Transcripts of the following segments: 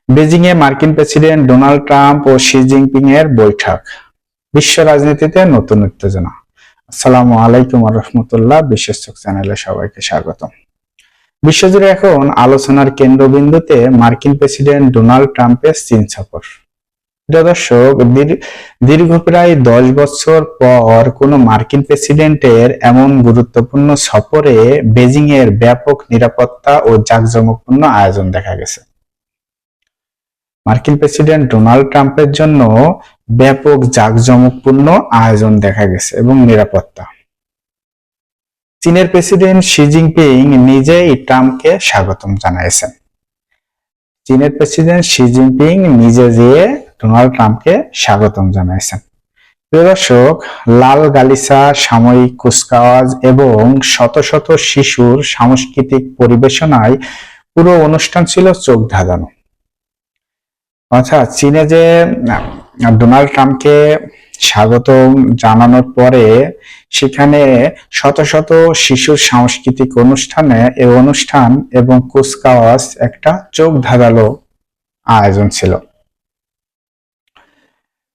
Beijing এ মার্কিন president Donald Trump ও Xi Jinping এর বৈঠক, বিশ্ব রাজনীতিতে নতুন উত্তেজনা। আসসালামু আলাইকুম ওয়া রাহমাতুল্লাহ। বিশ্লেষক চ্যানেলে সবাইকে স্বাগত। বিশ্বজুড়ে এখন আলোচনার কেন্দ্রবিন্দুতে মার্কিন প্রেসিডেন্ট ডোনাল্ড ট্রাম্পের চীন সফর। প্রিয় দর্শক, দীর্ঘ প্রায় 10 বছর পর কোন মার্কিন প্রেসিডেন্টের এমন গুরুত্বপূর্ণ সফরে বেজিং এর ব্যাপক নিরাপত্তা ও জাঁকজমকপূর্ণ আয়োজন দেখা গেছে। মার্কিন প্রেসিডেন্ট ডোনাল্ড ট্রাম্পের জন্য ব্যাপক জাঁকজমকপূর্ণ আয়োজন দেখা গেছে এবং নিরাপত্তা। চীনের প্রেসিডেন্ট শি জিনপিং নিজেই ট্রাম্পকে স্বাগতম জানিয়েছেন। চীনের প্রেসিডেন্ট শি জিনপিং নিজে যেয়ে ডোনাল্ড ট্রাম্পকে স্বাগতম জানিয়েছেন। প্রিয় দর্শক, লাল গালিচা, সাময়িক কুচকাওয়াজ এবং শত শত শিশুর সাংস্কৃতিক পরিবেশনায় পুরো অনুষ্ঠান ছিল চোখ ধাঁধানো। আচ্ছা, চীনে যে ডোনাল্ড ট্রাম্পকে স্বাগত জানানোর পরে সেখানে শত শত শিশুর সাংস্কৃতিক অনুষ্ঠান এবং কুচকাওয়াজ একটা চোখ ধাঁধালো আয়োজন ছিল।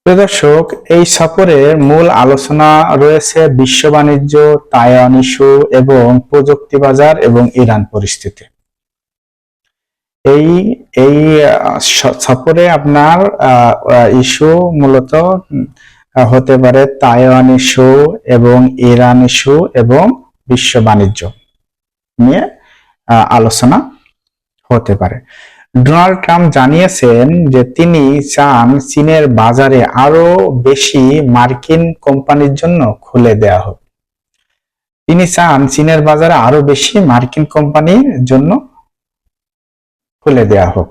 দর্শক, এই সফরের মূল আলোচনা রয়েছে বিশ্ব বাণিজ্য, তাইওয়ান ইস্যু এবং প্রযুক্তি বাজার এবং ইরান পরিস্থিতি। এই সফরে আপনার ইস্যু মূলত হতে পারে তাইওয়ান ইস্যু এবং ইরান ইস্যু এবং বিশ্ব বাণিজ্য নিয়ে আলোচনা হতে পারে। ডোনাল্ড ট্রাম্প জানিয়েছেন যে তিনি চান চীনের বাজারে আরো বেশি মার্কিন কোম্পানির জন্য খুলে দেওয়া হোক। তিনি চান চীনের বাজারে আরো বেশি মার্কিন কোম্পানির জন্য খুলে দেওয়া হোক।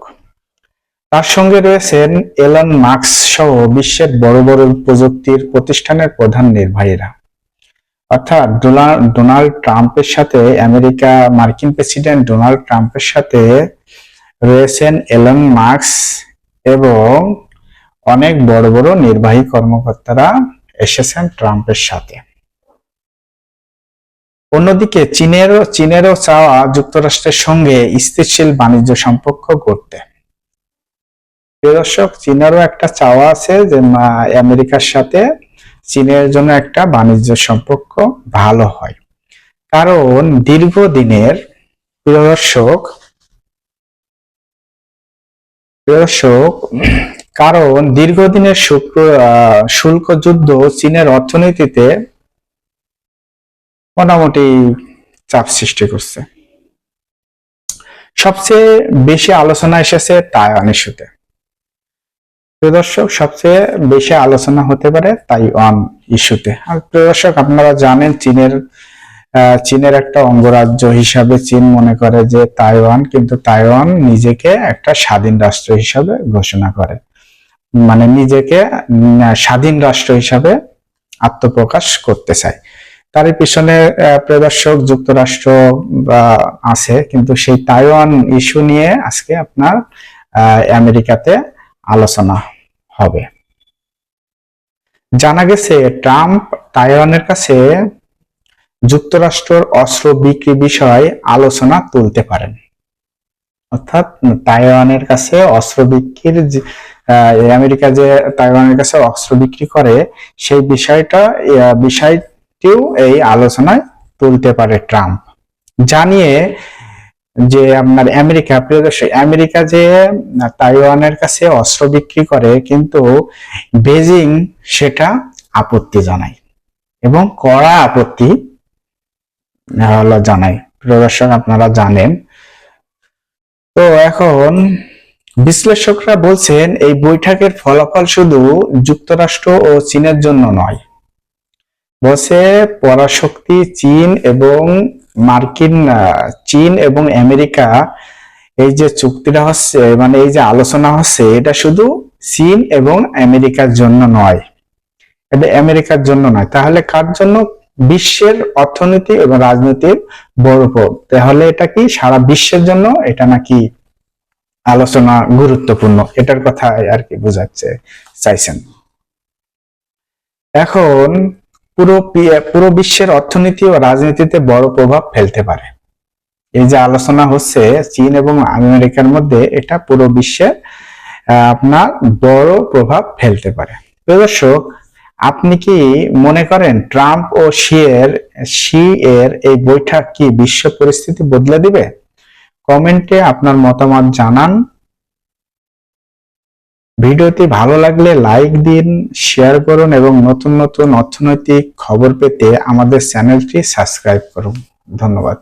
তার সঙ্গে রয়েছেন এলন মাস্ক সহ বিশ্বের বড় বড় প্রযুক্তির প্রতিষ্ঠানের প্রধান নির্বাহীরা। অর্থাৎ ডোনাল্ড ট্রাম্পের সাথে মার্কিন প্রেসিডেন্ট ডোনাল্ড ট্রাম্পের সাথে রয়েছেন এলন মাস্ক এবং অনেক বড় বড় নির্বাহী কর্মকর্তারা এসেছেন ট্রাম্পের সাথে। অন্যদিকে চীনেরও চাওয়া যুক্তরাষ্ট্রের সঙ্গে স্থিতিশীল বাণিজ্য সম্পর্ক গড়তে। দর্শক, চীনেরও একটা চাওয়া আছে যে আমেরিকার সাথে চীনের জন্য একটা বাণিজ্য সম্পর্ক ভালো হয়, কারণ দীর্ঘদিনের শুল্ক যুদ্ধ চীনের অর্থনীতিতে মোটামুটি চাপ সৃষ্টি করছে। সবচেয়ে বেশি আলোচনা এসেছে তাইওয়ান ইস্যুতে। দর্শক, সবচেয়ে বেশি আলোচনা হতে পারে তাইওয়ান ইস্যুতে। আর দর্শক, আপনারা জানেন চীনের একটা অঙ্গরাজ্য হিসাবে চীন মনে করে যে তাইওয়ান, কিন্তু তাইওয়ান নিজেকে একটা স্বাধীন রাষ্ট্র হিসাবে ঘোষণা করে, মানে নিজেকে স্বাধীন রাষ্ট্র হিসাবে আত্মপ্রকাশ করতে চায়। তার পিছনে প্রদর্শক যুক্তরাষ্ট্র আছে, কিন্তু সেই তাইওয়ান ইস্যু নিয়ে আজকে আপনার আমেরিকাতে আলোচনা হবে। জানা গেছে ট্রাম্প তাইওয়ানের কাছে যুক্তরাষ্ট্রের অস্ত্র বিক্রি বিষয়ে আলোচনা তুলতে পারেন। অর্থাৎ তাইওয়ানের কাছে অস্ত্র বিক্রির আমেরিকা যে তাইওয়ানের কাছে অস্ত্র বিক্রি করে সেই বিষয়টিও এই আলোচনায় তুলতে পারে ট্রাম্প, জানিয়ে যে আপনার আমেরিকা যে তাইওয়ানের কাছে অস্ত্র বিক্রি করে, কিন্তু বেজিং সেটা আপত্তি জানায় এবং কড়া আপত্তি জানায়। প্রদর্শক, আপনারা জানেন তো। এখন বিশ্লেষকরা বলছেন এই বৈঠকের ফলাফল শুধু যুক্তরাষ্ট্র ও চীনের জন্য নয়, বলছে পরাশক্তি চীন এবং আমেরিকা এই যে চুক্তিটা হচ্ছে, মানে এই যে আলোচনা হচ্ছে, এটা শুধু চীন এবং আমেরিকার জন্য নয়, এটা আমেরিকার জন্য নয়, তাহলে কার জন্য? বিশ্বের অর্থনীতি এবং রাজনীতির বড় তাহলে এটা কি সারা বিশ্বের জন্য এটা নাকি আলোচনা গুরুত্বপূর্ণ, এটার কথা আর কি বোঝাচ্ছে চাইছেন। এখন পুরো বিশ্বের অর্থনীতি ও রাজনীতিতে বড় প্রভাব ফেলতে পারে এই যে আলোচনা হচ্ছে চীন এবং আমেরিকার মধ্যে, এটা পুরো বিশ্বে আপনার বড় প্রভাব ফেলতে পারে। প্রিয় দর্শক, আপনি কি মনে করেন ট্রাম্প ও শি এর এই বৈঠক কি বিশ্ব পরিস্থিতি বদলে দিবে? কমেন্টে আপনার মতামত জানান। ভিডিওটি ভালো লাগলে লাইক দিন, শেয়ার করুন এবং নতুন নতুন অর্থনৈতিক খবর পেতে আমাদের চ্যানেলটি সাবস্ক্রাইব করুন। ধন্যবাদ।